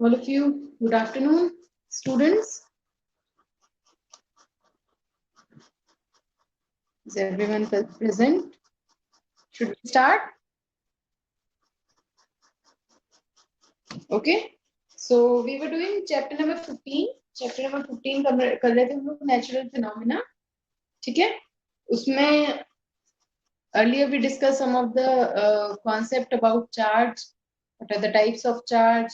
All of you, good afternoon, students. Is everyone present? Should we start? Okay. So we were doing chapter number 15. Chapter number 15 कर रहे थे हम लोग natural phenomena. ठीक है? उसमें earlier we discussed some of the concept about charge. What are the types of charge?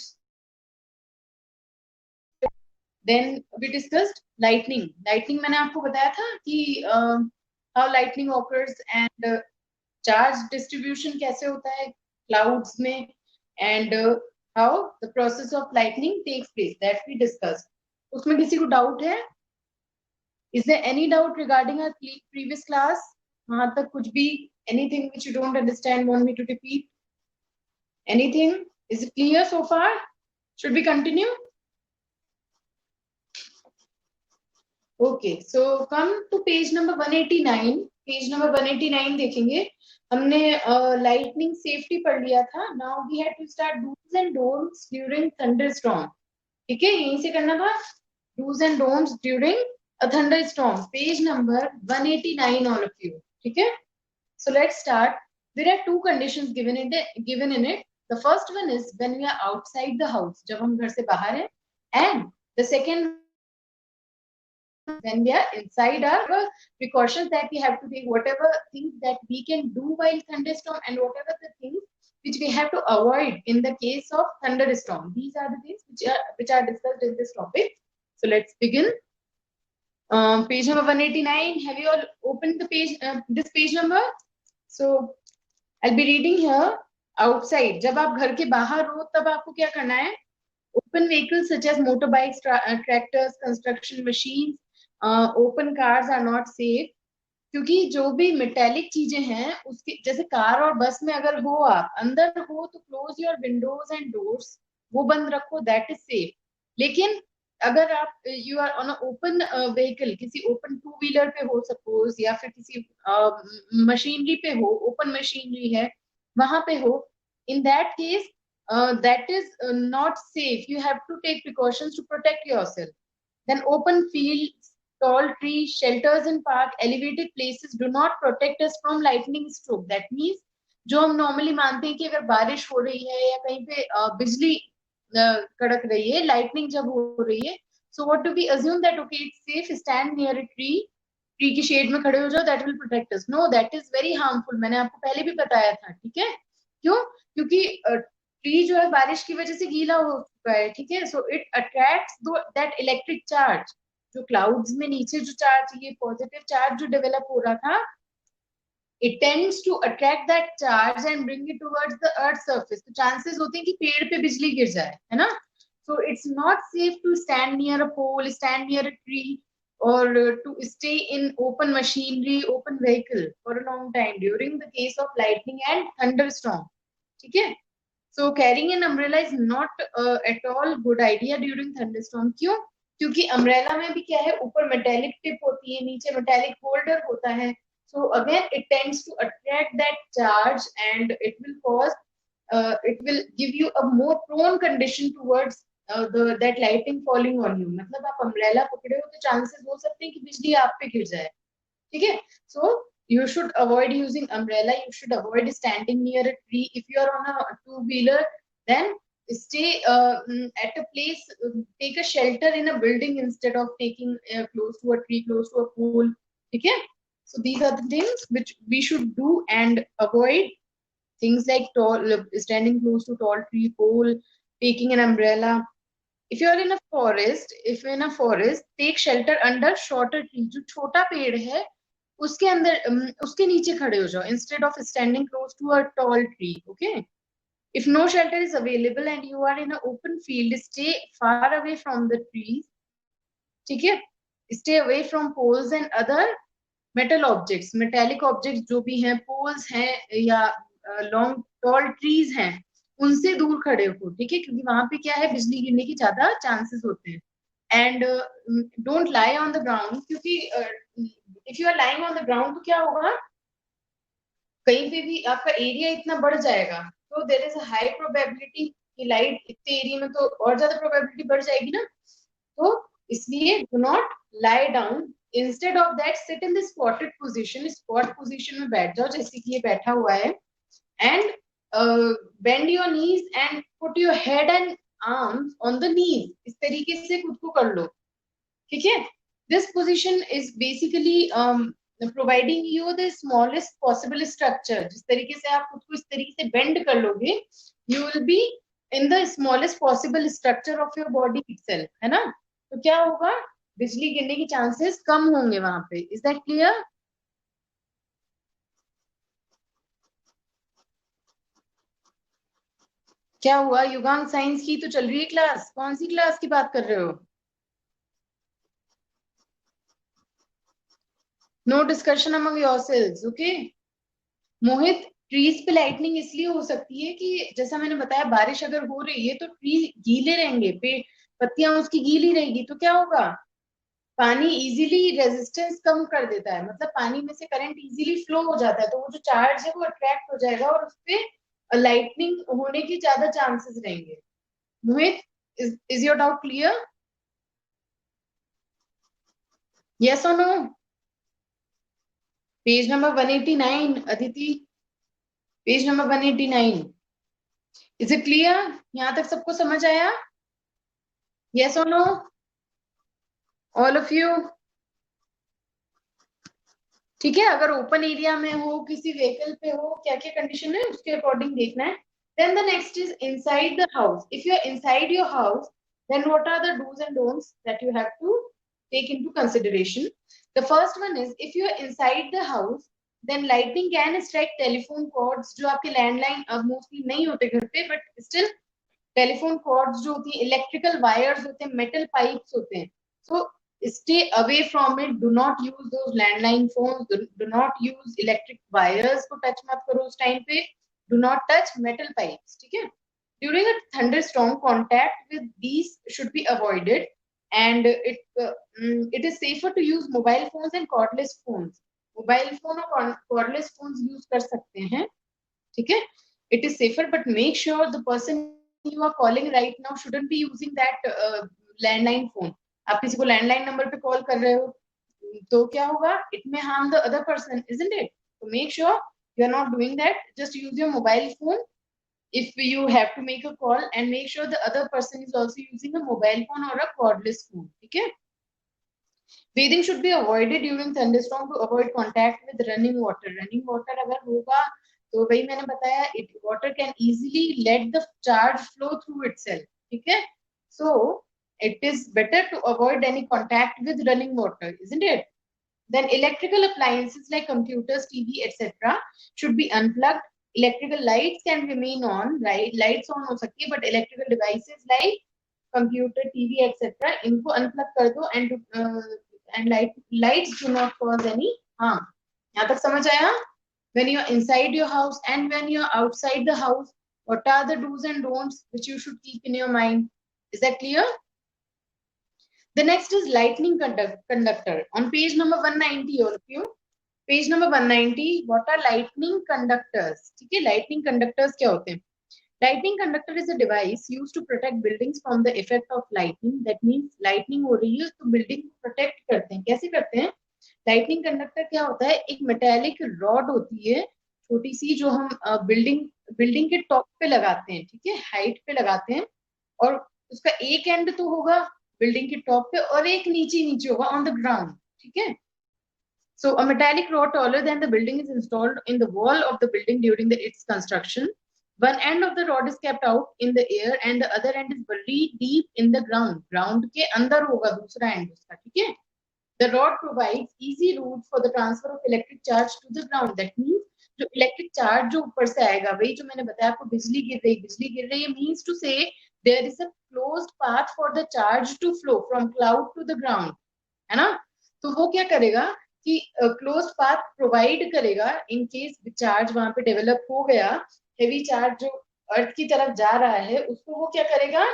Then we discussed lightning. Lightning मैंने आपको बताया था कि how lightning occurs and charge distribution कैसे होता है क्लाउड्स में and how the process of lightning takes place that we discuss. उसमें किसी को डाउट है? Is there any doubt regarding our previous class? वहां तक कुछ भी anything which you don't understand want me to repeat? Anything? Is it clear so far? Should we continue? Okay, so come to page number 189. Page number 189 देखेंगे. हमने lightning safety पढ़ लिया था. Now we have to start dos and don'ts during thunderstorm. ठीक है, यहीं से करना था. Dos and don'ts during a thunderstorm, page number 189 all of you. ठीक है, so let's start. There are two conditions given in it. The first one is when we are outside the house, जब हम घर से बाहर हैं, and the second when we are inside, our precautions that we have to take, whatever things that we can do while thunderstorm and whatever the things which we have to avoid in the case of thunderstorm. These are the things which are discussed in this topic. So let's begin. Page number 189. Have you all opened the page, this page number? So I'll be reading here. Outside, जब आप घर के बाहर हो तब आपको क्या करना है? Open vehicles such as motorbikes, tractors, construction machines, open cars are not safe. क्योंकि जो भी मेटेलिक चीजें हैं उसके, जैसे कार और बस में अगर हो आप अंदर हो तो close your windows and doors, वो बंद रखो, दैट इज सेफ. लेकिन अगर आप you are on open vehicle, किसी ओपन टू व्हीलर पे हो सपोज, या फिर किसी मशीनरी पे हो, ओपन मशीनरी है वहां पे हो, in that case that is not safe. You have to take precautions to protect yourself. Then open fields, tall trees, shelters in park, elevated places do not protect us from lightning stroke. That means जो हम normally मानते हैं कि अगर बारिश हो रही है या कहीं पे बिजली कड़क रही है, लाइटनिंग जब हो रही है, so what do we assume that okay it's safe, stand near a tree, tree की शेड में खड़े हो जाओ, that will protect us. No, that is very harmful. मैंने आपको पहले भी बताया था. ठीक है, क्यों? क्योंकि ट्री जो है बारिश की वजह से गीला हो चुका है. ठीक है, so it attracts that electric charge. जो क्लाउड्स में नीचे जो चार्ज, ये पॉजिटिव चार्ज जो डेवलप हो रहा था, it tends to attract that charge and bring it towards the earth surface. तो चांसेस होते हैं कि पेड़ पे बिजली गिर जाए, है ना. So it's not safe to stand near a pole, stand near a tree, or to stay in open machinery, open vehicle for a long time during the case of lightning and thunderstorm. ठीक है, so carrying an umbrella is not at all good idea during thunderstorm. क्यों? क्योंकि umbrella में भी क्या है, ऊपर metallic tip होती है, नीचे मेटेलिक होल्डर होता है. So again it tends to attract that charge and it will cause it will give you a more prone condition towards that lighting falling on you. मतलब आप अम्ब्रेला पकड़े हो तो चांसेस हो सकते हैं कि बिजली आप पे गिर जाए. ठीक है, so you should avoid using umbrella. You should avoid standing near a tree. If you are on a two wheeler, then stay at a place, take a shelter in a building instead of taking close to a tree, close to a pool. Okay, so these are the things which we should do and avoid. Things like standing close to tall tree, pole, taking an umbrella. If you are in a forest, if in a forest, take shelter under shorter tree. जो छोटा पेड़ है उसके अंदर, उसके नीचे खड़े हो जाओ, instead of standing close to a tall tree. Okay, if no shelter is available and you are in an open field, stay far away from the trees. ठीक है, stay away from poles and other metal objects. metallic objects जो भी हैं, poles हैं या long tall trees हैं, उनसे दूर खड़े हो. ठीक है, क्योंकि वहां पे क्या है, बिजली गिरने की ज्यादा चांसेस होते हैं. And don't lie on the ground, क्योंकि if you are lying on the ground तो क्या होगा, कहीं पे भी आपका एरिया इतना बढ़ जाएगा, तो there is a high probability कि लाइट इतने एरिया में तो और ज्यादा प्रोबेबिलिटी बढ़ जाएगी ना, तो इसलिए do not lie down, instead of that sit in the spotted position, spot position में बैठ जाओ जैसे कि ये बैठा हुआ है, and bend your knees and put your head and arms on the knees, इस तरीके से खुद को कर लो, ठीक है। This position is basically providing you the smallest possible structure, जिस तरीके से आप खुद को इस तरीके से बेंड कर लोगे, you will be in the smallest possible structure of your body itself, है ना। तो क्या होगा, बिजली गिरने की चांसेस कम होंगे वहां पे। Is that clear? क्या हुआ युगांग, साइंस की तो चल रही है क्लास, कौन सी क्लास की बात कर रहे हो? No discussion among yourselves, okay. Mohit, trees पे लाइटनिंग इसलिए हो सकती है कि जैसा मैंने बताया, बारिश अगर हो रही है तो ट्री गीले रहेंगे, पे पत्तियां उसकी गीली रहेगी, तो क्या होगा, पानी इजीली रेजिस्टेंस कम कर देता है, मतलब पानी में से करंट इजीली फ्लो हो जाता है, तो वो जो चार्ज है वो अट्रैक्ट हो जाएगा और उसपे लाइटनिंग होने की ज्यादा चांसेस रहेंगे। Mohit, is your doubt clear? Yes और no? Page number 189, Aditi, page number 189। Is it clear? यहां तक सबको समझ आया? यस और नो, ऑल ऑफ यू? ठीक है, अगर ओपन एरिया में हो, किसी व्हीकल पे हो, क्या क्या कंडीशन है उसके अकॉर्डिंग देखना है। Then the next is inside the house. If you are inside your house, then what are the do's and don'ts that you have to take into consideration? The first one is, if you are inside the house, then lightning can strike telephone cords, जो आपके landline अब mostly नहीं होते घर पे, but still telephone chords जो होती है, इलेक्ट्रिकल वायर्स होते हैं, मेटल पाइप्स होते हैं, सो stay away from it, do not use those landline phones, do not use electric wires को टच मत करो उस टाइम पे, do not touch metal pipes, ठीक है। during a thunderstorm, contact with these should be avoided, and it is safer to use mobile phones and cordless phones, mobile phone और cordless phones use कर सकते हैं, ठीक है। it is safer, but make sure the person you are calling right now shouldn't be using that landline phone. आप किसी को landline number पे कॉल कर रहे हो तो क्या होगा, it may harm the other person, isn't it? So make sure you are not doing that. Just use your mobile phone if you have to make a call, and make sure the other person is also using a mobile phone or a cordless phone, ठीक है। Bathing should be avoided during thunderstorm to avoid contact with running water. Running water अगर होगा तो वही मैंने बताया, it water can easily let the charge flow through itself, ठीक है। So it is better to avoid any contact with running water, isn't it? Then electrical appliances like computers, TV, etc. should be unplugged. Electrical lights can remain on, right? Lights on हो सकती है, but electrical devices like computer, TV, etc. इनको unplug कर दो, and lights do not cause any harm. यहाँ तक समझ आया? When you are inside your house and when you are outside the house, what are the do's and don'ts which you should keep in your mind? Is that clear? The next is lightning conductor. On page number 190, all of you. Page number 190, what are lightning conductors? ठीक है, lightning conductors क्या होते हैं? Lightning conductor is a device used to protect buildings from the effect of lightning. That means lightning हो रही है तो building को protect करते हैं। कैसे करते हैं? Lightning conductor क्या होता है? एक metallic rod होती है छोटी सी, जो हम बिल्डिंग के टॉप पे लगाते हैं, ठीक है, हाइट पे लगाते हैं, और उसका एक एंड तो होगा बिल्डिंग के टॉप पे और एक नीचे नीचे होगा ऑन द ग्राउंड, ठीक है। So a metallic rod taller than the building is installed in the wall of the building during its construction. One end of the rod is kept out in the air and the other end is buried deep in the ground. Ground के अंदर होगा दूसरा end उसका, ठीक है। The rod provides easy route for the transfer of electric charge to the ground. That means जो electric charge जो ऊपर से आएगा, वही जो मैंने बताया आपको, बिजली गिर रही है means to say there is a closed path for the charge to flow from cloud to the ground, है ना। तो वो क्या करेगा कि क्लोज्ड पाथ प्रोवाइड करेगा इन केस चार्ज वहां पे डेवलप हो गया, हेवी चार्ज जो अर्थ की तरफ जा रहा है उसको वो क्या करेगा,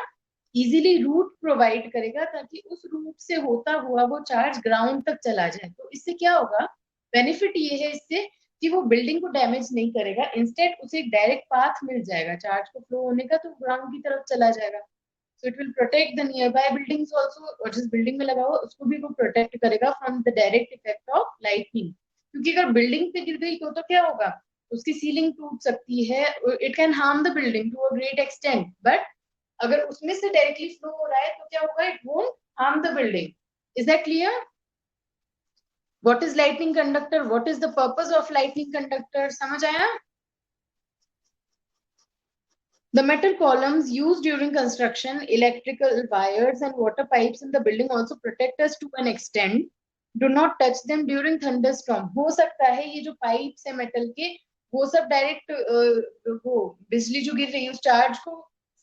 इजीली रूट प्रोवाइड करेगा, ताकि उस रूट से होता हुआ वो चार्ज ग्राउंड तक चला जाए। तो इससे क्या होगा, बेनिफिट ये है इससे कि वो बिल्डिंग को डैमेज नहीं करेगा, इंस्टेड उसे एक डायरेक्ट पाथ मिल जाएगा चार्ज को फ्लो होने का, तो ग्राउंड की तरफ चला जाएगा। So it will protect the near by buildings also, और जिस बिल्डिंग में लगा हुआ उसको भी वो प्रोटेक्ट करेगा from the direct effect of lightning. क्योंकि अगर बिल्डिंग पे गिर गई तो क्या होगा, उसकी सीलिंग टूट सकती है, it can harm the building to a great extent, but अगर उसमें से डायरेक्टली फ्लो हो रहा है तो क्या होगा, it won't harm the building. Is that clear? What is lightning conductor? What is the purpose of lightning conductor? समझ आया? The metal columns used during construction, electrical wires and water pipes in the building also protect us to an extent. Do not touch them during thunderstorm. हो सकता है ये जो pipes है metal के, वो सब डायरेक्ट वो बिजली जो गिर रही है उस चार्ज को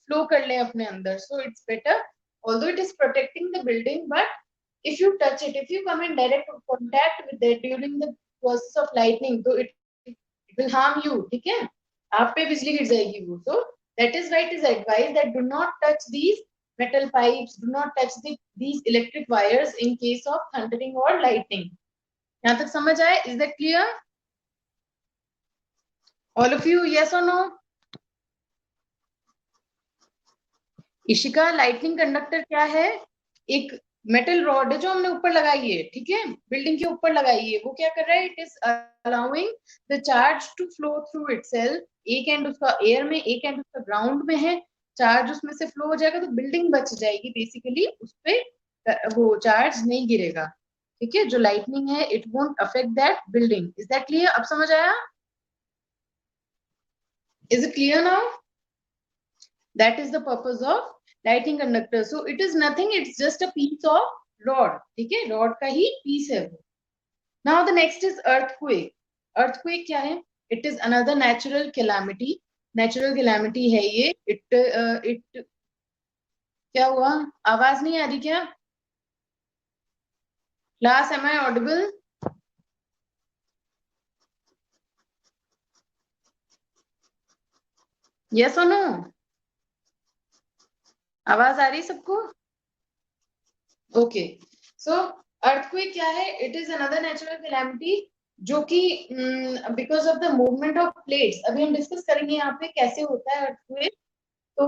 फ्लो कर ले अपने अंदर. So it's better, although it is protecting the building, but if you touch it, if you come in direct contact with it during the process of lightning, so it will harm you. ठीक है, आप पे बिजली गिर जाएगी वो. So that is why it is advised that do not touch these metal pipes, do not touch these electric wires in case of thundering or lightning. यहाँ तक समझ आए? Is that clear? All of you, yes or no? Ishika, lightning conductor क्या है? एक metal rod है जो हमने ऊपर लगाई है, ठीक है, बिल्डिंग के ऊपर लगाई है. वो क्या कर रहा है? It is allowing the charge to flow through itself. एक एंड उसका एयर में, एक एंड उसका ग्राउंड में है. चार्ज उसमें से फ्लो हो जाएगा तो बिल्डिंग बच जाएगी बेसिकली, उस पे वो चार्ज नहीं गिरेगा. ठीक है, जो लाइटनिंग है it won't affect that building. Is that clear? अब समझ आया? Is it clear now? That is the purpose of lighting conductor. So it is nothing, it's just a piece of rod. ठीक है, rod का ही piece है वो. Now the next is earthquake. Earthquake क्या है? It is another natural calamity. Natural calamity है ये. It क्या हुआ? आवाज नहीं आ रही क्या? Class, am I audible? Yes or no? आवाज आ रही सबको? ओके, सो अर्थक्वेक क्या है? It is another natural calamity जो कि because of the movement of plates, अभी हम डिस्कस करेंगे यहाँ पे कैसे होता है अर्थक्वेक. तो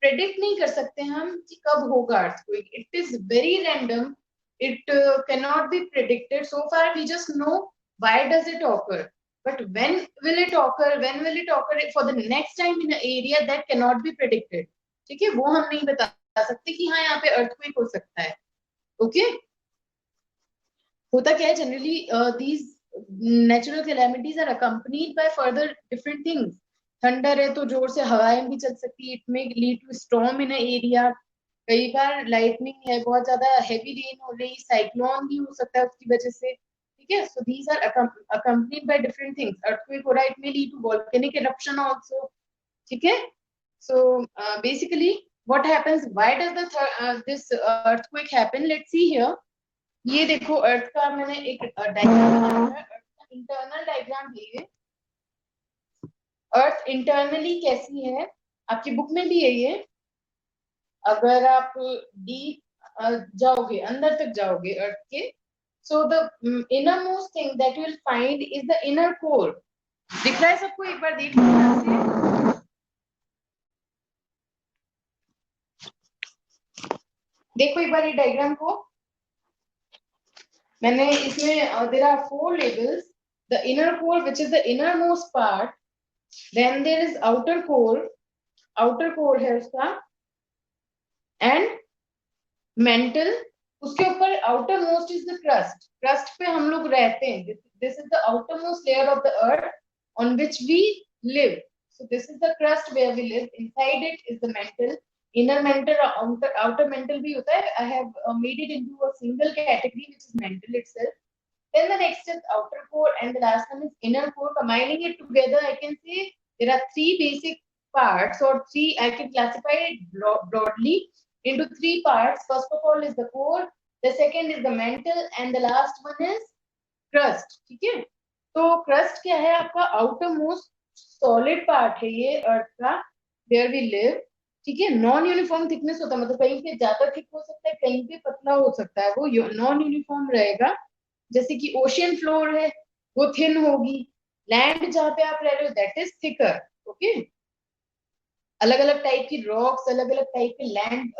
प्रेडिक्ट नहीं कर सकते हम कि कब होगा earthquake. It is very random, it can not be predicted. So far we just know why does it occur, but when will it occur, when will it occur for the next time in an area, that cannot be predicted. ठीक है, वो हम नहीं बता सकते कि हाँ यहाँ पे अर्थक्वेक हो सकता है. ओके, होता क्या है generally, these natural calamities are accompanied by further different things. Thunder है तो जोर से हवाएं भी चल सकती है, it may lead to storm in area. कई बार लाइटनिंग है, बहुत ज्यादा हैवी रेन हो रही, साइक्लोन भी हो सकता है उसकी वजह से. ठीक है, so these are accompanied by different things. Earthquake हो रहा है, it may lead to volcanic eruption also. ठीक है, so basically what happens, why does this earthquake happen? Let's see here. ये देखो अर्थ का मैंने एक डायग्राम बनाया है, अर्थ का इंटरनल डायग्राम है ये. अर्थ इंटरनली कैसी है आपकी बुक में भी है ये. अगर आप डीप जाओगे, अंदर तक जाओगे अर्थ के, so the innermost thing that you will find is the inner core. दिख रहा है सबको? एक बार देख लीजिए. देखो एक बार ये डायग्राम को, मैंने इसमें there are 4 labels. The inner core which is the inner most part, then there is outer core है उसका, एंड मेंटल. उसके ऊपर outer most is the crust पे हम लोग रहते हैं. This is the outer most layer of the earth on which we live. So this is the crust where we live. Inside it is the mantle. Inner mental, outer mental भी होता है. I have made it into a single category which is mental itself. Then the next is outer core and the last one is inner core. Combining it together, I can say there are 3 basic parts, or 3, I can classify it broadly into 3 parts. First of all is the core, the second is the mental and the last one is crust. ठीक है, तो crust क्या है आपका? outer most solid part है ये अर्थ का, where we live. ठीक है, नॉन यूनिफॉर्म थिकनेस होता है, मतलब कहीं पे ज्यादा थिक हो सकता है, कहीं पे पतला हो सकता है, वो नॉन यूनिफॉर्म रहेगा. जैसे कि ओशियन फ्लोर है, वो थिन होगी। लैंड जहाँ पे आप रह रहे हो दैट इज थिकर। ओके, अलग अलग टाइप की रॉक्स, अलग अलग टाइप के लैंड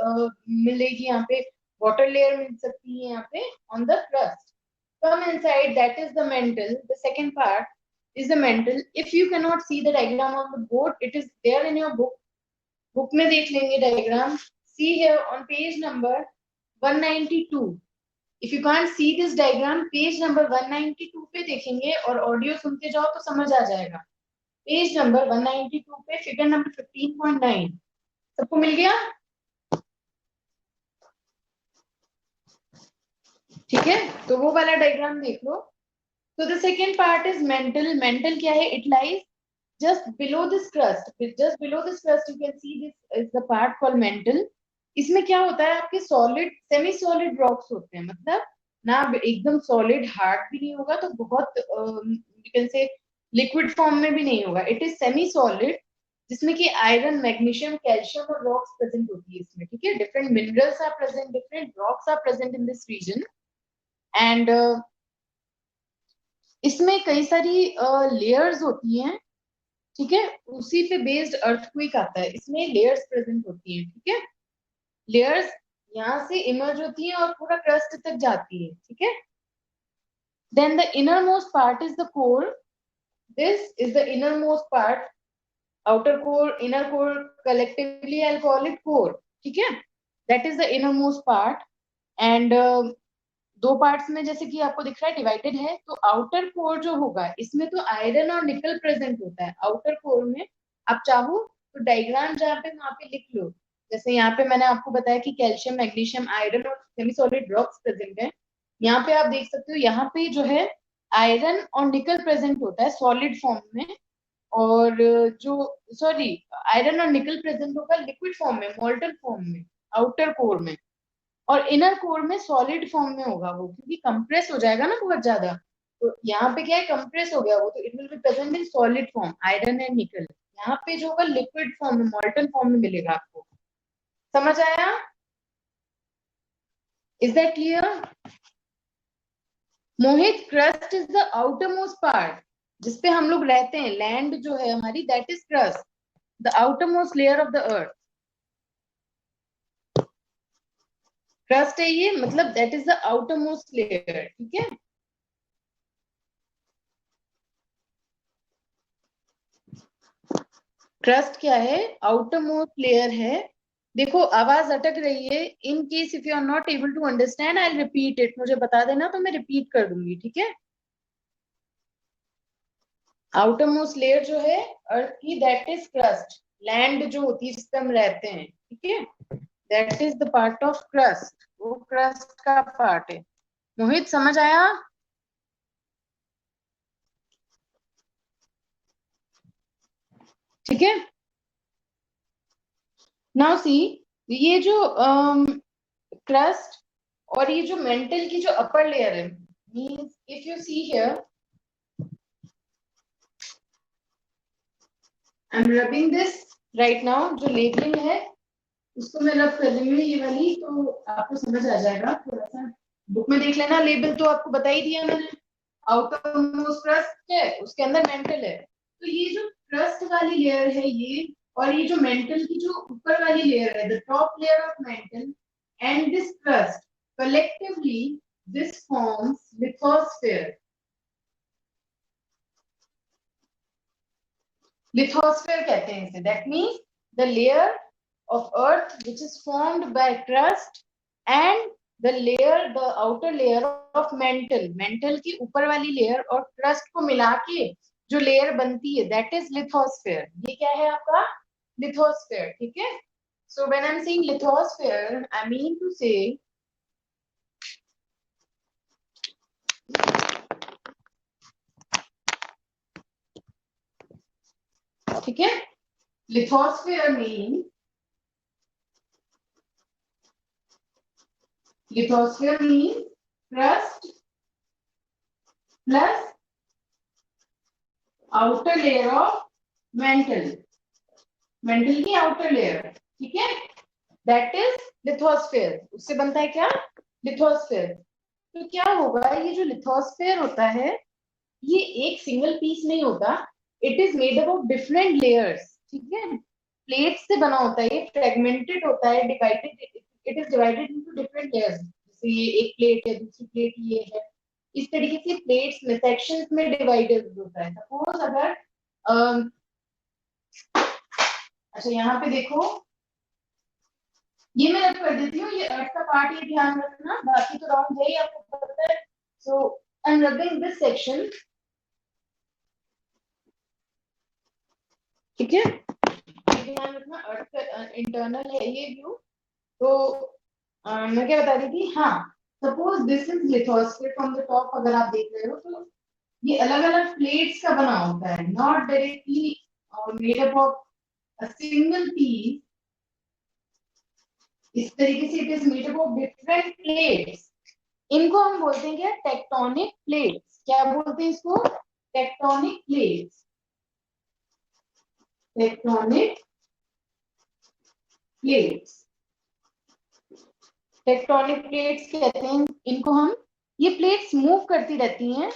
मिलेगी यहाँ पे, वाटर लेयर मिल सकती है यहाँ पे on the crust. come inside, that is the mantle. The second part is the mantle. If you cannot see the diagram on the board, it is there in your book. Book में देख लेंगे diagram. See here on page number 192. If you can't see this diagram, page number 192 पे देखेंगे और audio सुनते जाओ तो समझ आ जाएगा। पेज नंबर 192 पे फिगर नंबर 15.9 सबको मिल गया? ठीक है, तो वो वाला डायग्राम देख लो। तो the second part is mental. Mental क्या है? It lies just below this crust, just below this crust you can see this is the part called mantle. इसमें क्या होता है, आपके सॉलिड सेमी सॉलिड रॉक्स होते हैं, मतलब ना एकदम सॉलिड हार्ड भी नहीं होगा तो बहुत you can say liquid form में भी नहीं होगा। इट इज सेमी सॉलिड जिसमें कि आयरन, मैग्नीशियम, कैल्शियम और रॉक्स प्रेजेंट होती है इसमें। ठीक है, different minerals are present, different rocks are present in this region. And इसमें कई सारी लेयर्स होती हैं। ठीक है, उसी पे बेस्ड अर्थक्वेक आता है, इसमें लेयर्स प्रेजेंट होती हैं। ठीक है, लेयर्स यहाँ से इमर्ज होती हैं और पूरा क्रस्ट तक जाती है। ठीक है, then the inner most part is the core. This is the inner most part, outer core, inner core, collectively I call it core. ठीक है, that is the inner most part. And दो parts में जैसे कि आपको दिख रहा है डिवाइडेड है। तो आउटर कोर जो होगा इसमें तो आयरन और निकल प्रेजेंट होता है आउटर कोर में। आप चाहो तो डायग्राम जहाँ पे वहां पे लिख लो, जैसे यहाँ पे मैंने आपको बताया कि कैल्शियम, मैग्नीशियम, आयरन और सेमी सॉलिड रॉक्स प्रेजेंट है। यहाँ पे आप देख सकते हो, यहाँ पे जो है आयरन और निकल प्रेजेंट होता है सॉलिड फॉर्म में, और जो सॉरी आयरन और निकल प्रेजेंट होगा लिक्विड फॉर्म में, मोल्टन फॉर्म में आउटर कोर में, और इनर कोर में सॉलिड फॉर्म में होगा वो, क्योंकि कंप्रेस हो जाएगा ना बहुत ज्यादा। तो यहाँ पे क्या है, कंप्रेस हो गया वो, तो it will be present in solid form, iron and निकल। यहाँ पे जो होगा लिक्विड फॉर्म में, मोल्टन फॉर्म में मिलेगा आपको। समझ आया? Is that clear? Mohit, crust is the outer most part जिसपे हम लोग रहते हैं, लैंड जो है हमारी, that is crust, the outer most layer of the earth. Crust है ये, मतलब that is the outer most layer. ठीक है, क्रस्ट क्या है? आउटर मोस्ट लेयर है। देखो आवाज अटक रही है, in case if you are not able to understand I repeat it, मुझे बता देना तो मैं रिपीट कर दूंगी। ठीक है, आउटर मोस्ट लेयर जो है अर्थ की, दैट इज क्रस्ट, लैंड जो होती है जिस पे हम रहते हैं। ठीक है, that is the part of crust, वो क्रस्ट का पार्ट है। मोहित समझ आया? ठीक है, नाउ सी, ये जो क्रस्ट और ये जो मेंटल की जो अपर लेयर है, means if you see here, I am rubbing this right now, जो लेबलिंग है उसको मैं रब कर रही हूँ ये वाली, तो आपको समझ आ जाएगा। थोड़ा सा बुक में देख लेना, लेबल तो आपको बता ही दिया मैंने। आउटर मोस्ट क्रस्ट है, उसके अंदर मेंटल है। तो ये जो क्रस्ट वाली लेयर है ये, और ये जो मेंटल की जो ऊपर वाली लेयर है, the top layer of mental and this crust, collectively this forms lithosphere. Lithosphere कहते हैं इसे, that means the layer of earth which is formed by crust and the layer, the outer layer of mantle, mantle की ऊपर वाली layer और crust को मिला के जो लेयर बनती है, that is lithosphere. ये क्या है आपका? lithosphere. ठीक है, so when I'm saying lithosphere I mean to say ठीक है, lithosphere means, lithosphere means crust plus outer layer of mantle, mantle की outer layer। ठीक है, that is lithosphere, उससे बनता है क्या? lithosphere। तो क्या होगा, ये जो lithosphere होता है ये एक सिंगल पीस नहीं होता, it is made up of different layers, ठीक है, प्लेट्स से बना होता है, ये फ्रेगमेंटेड होता है, divided, it is divided into different layers, जैसे ये एक प्लेट है, दूसरी प्लेट ये है, इस तरीके से प्लेट्स में सेक्शंस में डिवाइडेड होता है। सपोज अगर अच्छा यहाँ पे देखो, ये मैं रब कर देती हूँ, ये अर्थ का पार्ट, ये ध्यान रखना, बाकी तो राउंड है ही, आपको पता है। So I am rubbing this section, ठीक है, ध्यान रखना, अर्थ का इंटरनल है ये व्यू। तो मैं क्या बता रही थी, हाँ, suppose this is lithosphere from the top, अगर आप देख रहे हो तो ये अलग अलग प्लेट्स का बना होता है, not directly made up of a single piece, इस तरीके से it is made up of different plates. इनको हम बोलते हैं क्या, टेक्टोनिक प्लेट्स, क्या बोलते हैं इसको, tectonic plates, tectonic plates, tectonic plates कहते हैं इनको हम। ये प्लेट्स मूव करती रहती हैं,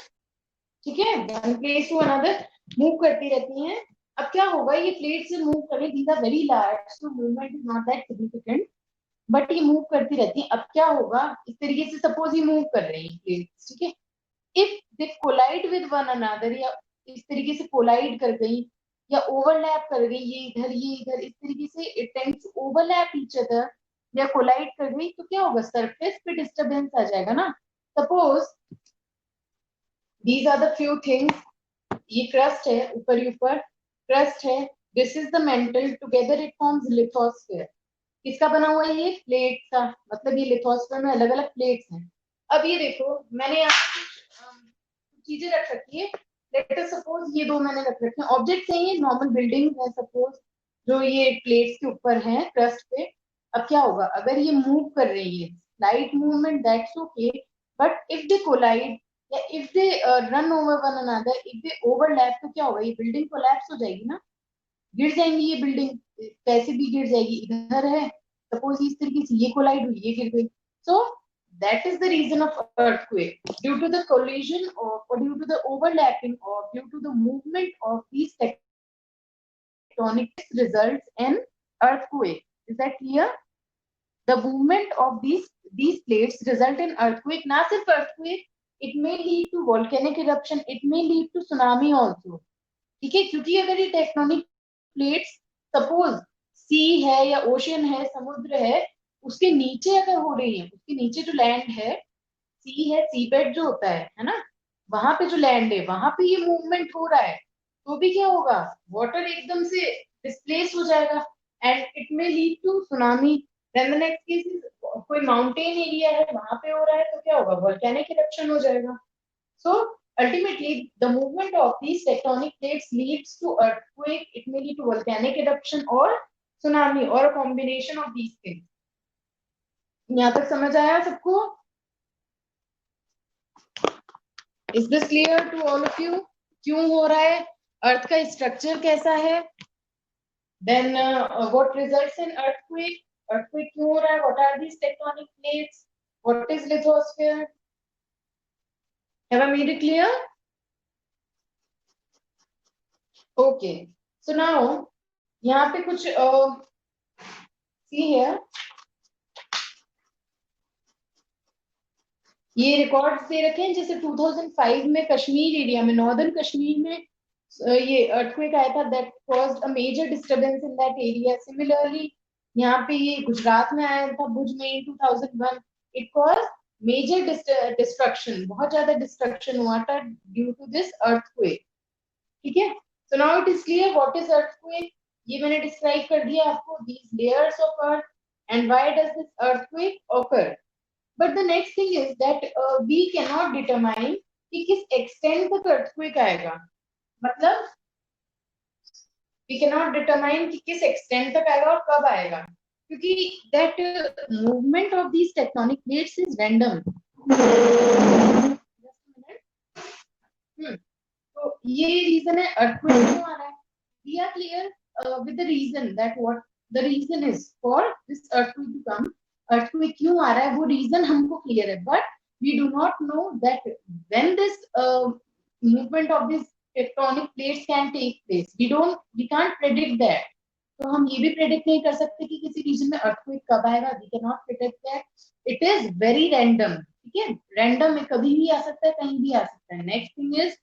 ठीक है, one place to another move करती रहती हैं। अब क्या होगा, ये प्लेट से मूव कर रही, these are very large, so movement is not that significant, but ये मूव करती रहती हैं। अब क्या होगा, इस तरीके से सपोज ये मूव कर रही है प्लेट्स, ठीक है, if they collide with one another, या इस तरीके से कोलाइड कर गई या ओवरलैप कर गई, ये इधर ये इधर, इस तरीके से it tends to overlap each other या कोलाइड कर गई, तो क्या होगा, सरफेस पे डिस्टरबेंस आ जाएगा ना। Suppose these are the few things, ये क्रस्ट है, ऊपर ही ऊपर क्रस्ट है, this is the mantle, together it forms lithosphere. किसका बना हुआ है ये, प्लेट का, मतलब ये लिथोस्फीयर में अलग अलग प्लेट्स हैं। अब ये देखो, मैंने यहाँ पे कुछ चीजें रख रखी है, लेट अस सपोज ये दो मैंने रख रखे हैं, ऑब्जेक्ट्स हैं, ये नॉर्मल बिल्डिंग है सपोज, जो ये प्लेट्स के ऊपर है क्रस्ट पे। अब क्या होगा, अगर ये मूव कर रही है, slight movement, that's okay, but if they collide या if they run over one another, if they overlap, तो क्या होगा, ये बिल्डिंग कोलैप्स हो जाएगी ना, गिर जाएंगी ये बिल्डिंग, कैसे भी गिर जाएगी, इधर है सपोज इस तरीके से, ये कोलाइड हुई, ये गिर गई। सो that is the reason of earthquake, due to the collision or due to the overlapping or due to the movement of these tectonic results in earthquake. Is that clear? The movement of these plates result in earthquake. Na sirf earthquake, it may lead to volcanic eruption, it may lead to tsunami also. ठीक है, क्योंकि अगर ये tectonic plates suppose C है या ocean है, समुद्र है, उसके नीचे अगर हो रही है, उसके नीचे जो लैंड है, सी है, सी बेड जो होता है ना, वहां पे जो लैंड है, वहां पे ये मूवमेंट हो रहा है, तो भी क्या होगा, वाटर एकदम से डिस्प्लेस हो जाएगा and it may lead to tsunami. Then the next case is, कोई माउंटेन एरिया है, वहां पे हो रहा है, तो क्या होगा, वोल्केनिक इरप्शन हो जाएगा। So ultimately, the movement of these tectonic plates leads to earthquake. It may lead to volcanic eruption or tsunami or a combination of these things. यहाँ तक समझ आया सबको? Is this clear to all of you? क्यों हो रहा है? अर्थ का स्ट्रक्चर कैसा है? Then what results in earthquake? Earthquake क्यों हो रहा है? What are these tectonic plates? What is lithosphere? Have I made it clear? Okay. So now यहाँ पे कुछ see here, ये रिकॉर्ड्स दे रखे हैं, जैसे 2005 में कश्मीर एरिया में, नॉर्दर्न कश्मीर में ये अर्थक्वेक आया था, that caused a major disturbance in that area. Similarly यहाँ पे ये गुजरात में आया था, भुज में, in 2001, it cause major destruction, बहुत ज्यादा डिस्ट्रक्शन हुआ था ड्यू टू दिस अर्थक्वेक, ठीक है। So now it is clear what is earthquake, ये मैंने डिस्क्राइब कर दिया आपको, these layers of earth and why does this earthquake occur. But the next thing is that we cannot determine कि किस extent तक earthquake आएगा, मतलब we cannot determine कि किस extent तक आएगा और कब आएगा, क्योंकि that movement of these tectonic plates is random. तो ये reason है earthquake क्यों आ रहा है. We are clear with the reason that what the reason is for this earthquake to come. Earthquake क्यों आ रहा है वो रीजन हमको क्लियर है, but we do not know that when this movement of these tectonic plates can take place. We can't predict that. तो हम ये भी प्रेडिक्ट नहीं कर सकते कि किसी रीजन में अर्थक्वेक कब आएगा. We can not predict that. It is very random. ठीक है, रैंडम में कभी भी आ सकता है, कहीं भी आ सकता है. नेक्स्ट थिंग इज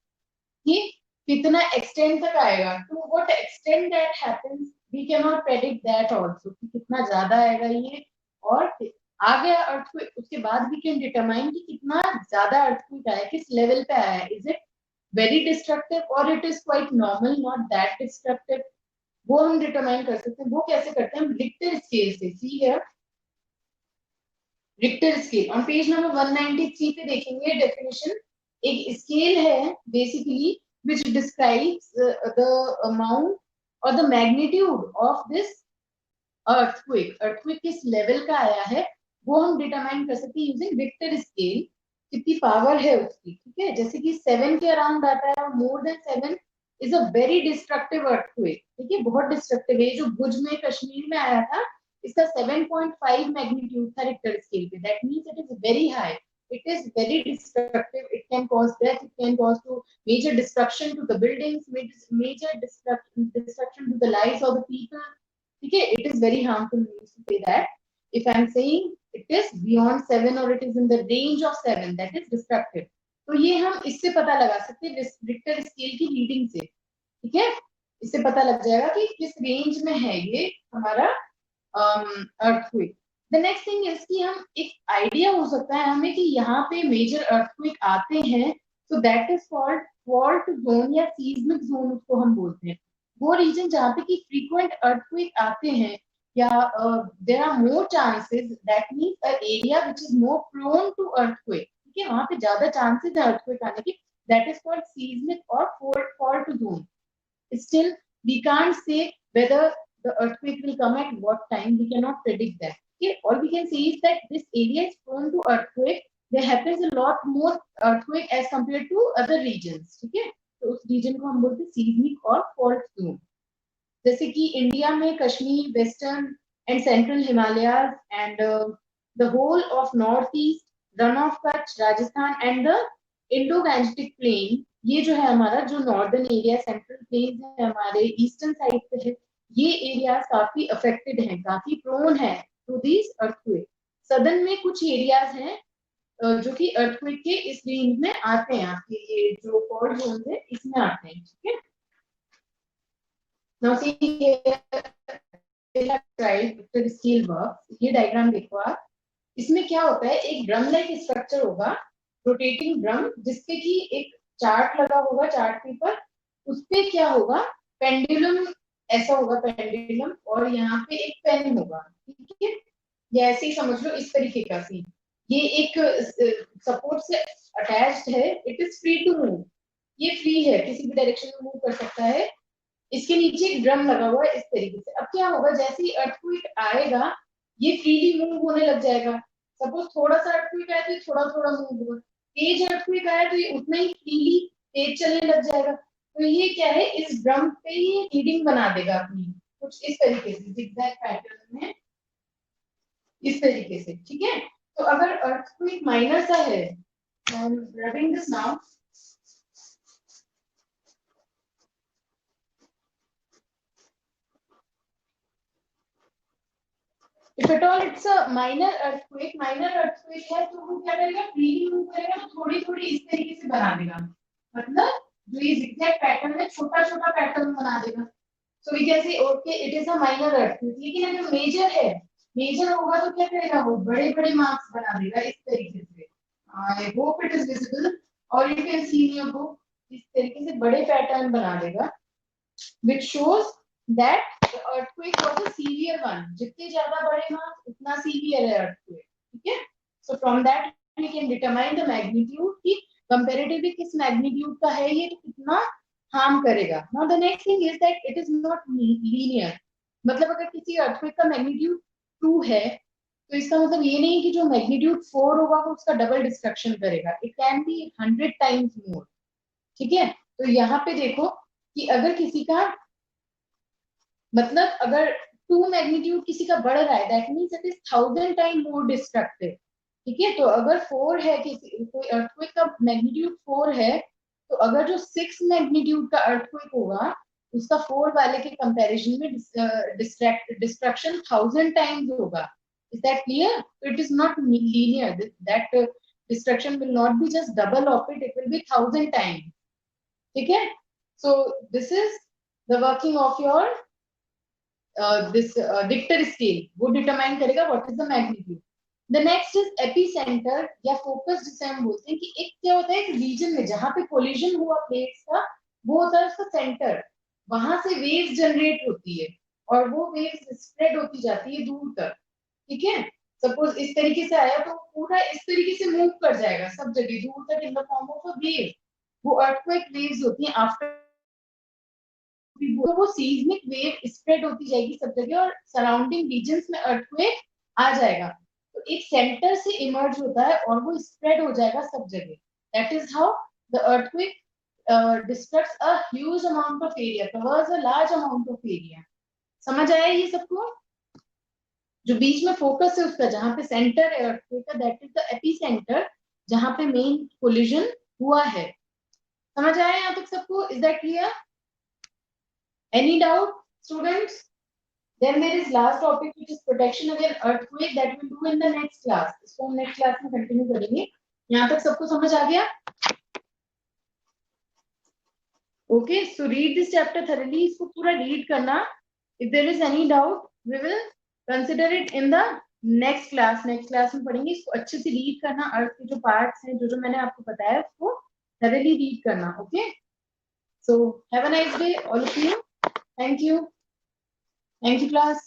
कि कितना एक्सटेंड तक आएगा. To what extend that happens we can not predict that also, कि कितना ज्यादा आएगा ये. और आ गया अर्थक्वेक, उसके बाद वी कैन डिटरमाइन कि कितना ज्यादा अर्थक्वेक आया, किस लेवल पे आया. इज इट वेरी डिस्ट्रक्टिव और it is quite normal, not that destructive. वो हम डिटरमाइन कर सकते हैं. वो कैसे करते हैं हम? रिक्टर स्केल से. सी है Richter scale. On page number 193 पे देखेंगे डेफिनेशन. एक स्केल है basically which describes the amount or the magnitude of this earthquake. earthquake किस लेवल का आया है वो हम डिटरमाइन कर सकते हैं यूजिंग रिक्टर स्केल. कितनी पावर है उसकी. ठीक है, जैसे कि 7 के अराउंड आता है और more than 7 is a very destructive earthquake. ठीक है, बहुत डिस्ट्रक्टिव है. जो भुज में कश्मीर में आया था इसका 7.5 मैग्नीट्यूड था रिक्टर स्केल पे. That means it is very high. It is very destructive. It can cause death. It can cause to major destruction to the buildings, major destruction to the lives of the people. Okay, it is very harmful to say that. If I am saying it is beyond 7 or it is in the range of 7, that is destructive. तो ये हम इससे पता लगा सकते हैं Richter scale की reading से. ठीक है, इससे पता लग जाएगा कि किस रेंज में है ये हमारा earthquake. The next thing is कि हम एक आइडिया हो सकता है हमें कि यहाँ पे मेजर अर्थक्वेक आते हैं. So that is called fault zone या सीस्मिक जोन उसको हम बोलते हैं. वो रीजन जहाँ पे कि फ्रीक्वेंट अर्थक्वेक आते हैं या there are more chances, that means a area which is more prone to earthquake. ठीक है, वहाँ पे ज्यादा चांसेस है अर्थक्वेक आने की. दैट इज कॉल्ड सीस्मिक और fault zone. Still, we can't say whether the earthquake will come at what time. We cannot predict that. Okay, all we can say is that this area is prone to earthquake. There happens a lot more earthquake as compared to other regions. ठीक है, तो उस region को हम बोलते हैं seismic और fault zone. जैसे कि इंडिया में Kashmir, western and central Himalayas and the whole of north east, run of Kutch, Rajasthan and the Indo Gangetic plain. ये जो है हमारा जो नॉर्दर्न एरिया, सेंट्रल प्लेन है हमारे ईस्टर्न साइड पे है. ये एरियाज काफी अफेक्टेड हैं, काफी प्रोन है टू दिस अर्थक्वेक. सदर्न में कुछ एरियाज हैं जो कि अर्थक्वेक के इस रेंज में आते हैं. आपके ये जो फॉल्ट जोन है इसमें आते हैं. ठीक है, now see here they have tried the scale works. ये डायग्राम देखो आप. इसमें क्या होता है, एक ड्रम लाइक स्ट्रक्चर होगा, रोटेटिंग ड्रम, जिसपे कि एक चार्ट लगा होगा. चार्ट पेपर, उसपे क्या होगा, पेंडुलम ऐसा होगा पेंडुलम, और यहाँ पे एक पेन होगा. ठीक है, ये ऐसे ही समझ लो इस तरीके का सीन. ये एक सपोर्ट से अटैच्ड है. It is free to move. ये फ्री है, किसी भी डायरेक्शन में मूव कर सकता है. इसके नीचे एक ड्रम लगा हुआ है इस तरीके से. अब क्या होगा, जैसे ही अर्थक्वेक आएगा ये फ्रीली मूव होने लग जाएगा. सपोज थोड़ा सा अर्थक्वेक आया तो ये थोड़ा थोड़ा मूव होगा. तेज अर्थक्वेक आया तो ये उतना ही फ्रीली तेज चलने लग जाएगा. तो ये क्या है, इस ड्रम पे ये रीडिंग बना देगा अपनी कुछ इस तरीके से, जिगजैग पैटर्न में, इस तरीके से. ठीक है, तो अगर अर्थक्वेक माइनर सा है, rubbing this now, If at all it's a minor earthquake है तो वो क्या करेगा, फ्रीली मूव करेगा. तो थोड़ी थोड़ी इस तरीके से बना देगा. मतलब जो ये zigzag पैटर्न है छोटा छोटा पैटर्न बना देगा. So we can say okay it is a minor earthquake. लेकिन अगर मेजर है, मेजर होगा तो क्या करेगा, वो बड़े बड़े मार्क्स बना देगा इस तरीके से. I hope it is visible और you can see in your book. इस तरीके से बड़े पैटर्न बना देगा, which shows that the earthquake was a severe one. जितने ज्यादा बड़े मार्क्स उतना severe है earthquake. ठीक है, so from that we can determine the magnitude कि comparatively किस magnitude का है ये, तो कितना harm करेगा. Now the next thing is that it is not linear. मतलब अगर किसी earthquake का magnitude 2 है तो इसका मतलब ये नहीं कि जो magnitude 4 होगा वो उसका डबल डिस्ट्रक्शन करेगा. It can be 100 times more. ठीक है, तो यहाँ पे देखो कि अगर किसी का मतलब अगर 2 मैग्नीट्यूड किसी का बढ़ रहा है, that means it is 1000 time more destructive. ठीक है, तो अगर 4 है, किसी कोई अर्थक्वेक का मैग्नीट्यूड 4 है तो अगर जो 6 मैग्नीट्यूड का अर्थक्वेक होगा उसका 4 वाले के कंपैरिजन में डिस्ट्रक्शन 1000 टाइम्स होगा. Is that clear? It is not linear. That destruction will not be just double of it. It will be 1000 times. ठीक है? So this is the working of your this Richter scale. वो determine करेगा what is the magnitude. The next is epicenter या focus जिसे हम बोलते हैं कि एक क्या होता है एक रीजन में जहां पे कोलिजन हुआ प्लेट्स का वो होता है उसका सेंटर. वहां से वेव्स जनरेट होती है और वो वेव्स स्प्रेड होती जाती है दूर तक. ठीक है. सपोज इस तरीके से आया तो पूरा इस तरीके से मूव कर जाएगा सब जगह दूर तक in the form of a wave. वो अर्थक्वेक वेव्स होती हैं. आफ्टर तो वो सीस्मिक वेव स्प्रेड होती जाएगी सब जगह और सराउंडिंग रीजन्स में अर्थक्वेक आ जाएगा. तो एक सेंटर से इमर्ज होता है और वो स्प्रेड हो जाएगा सब जगह. That is how the earthquake destructs a huge amount of area, covers a large amount of area. समझ आया ये सबको? जो बीच में फोकस है उसका जहां पे सेंटर है अर्थक्वेक का दैट इज द एपिसेंटर जहां पे मेन कोलिजन हुआ है. समझ आया यहाँ तक सबको? Is that clear? Any doubt students? Then there is last topic which is protection against earthquake that we'll do in the next class. इसको हम next class में continue करेंगे. यहाँ तक सबको समझ आ गया? Okay, so read this chapter thoroughly. इसको पूरा read करना. If there is any doubt, we will consider it in the next class. Next class में पढ़ेंगे. इसको अच्छे से read करना. अर्थ के जो parts हैं, जो मैंने आपको बताया, उसको thoroughly read करना. Okay? So have a nice day, all of you. Thank you. Thank you, class.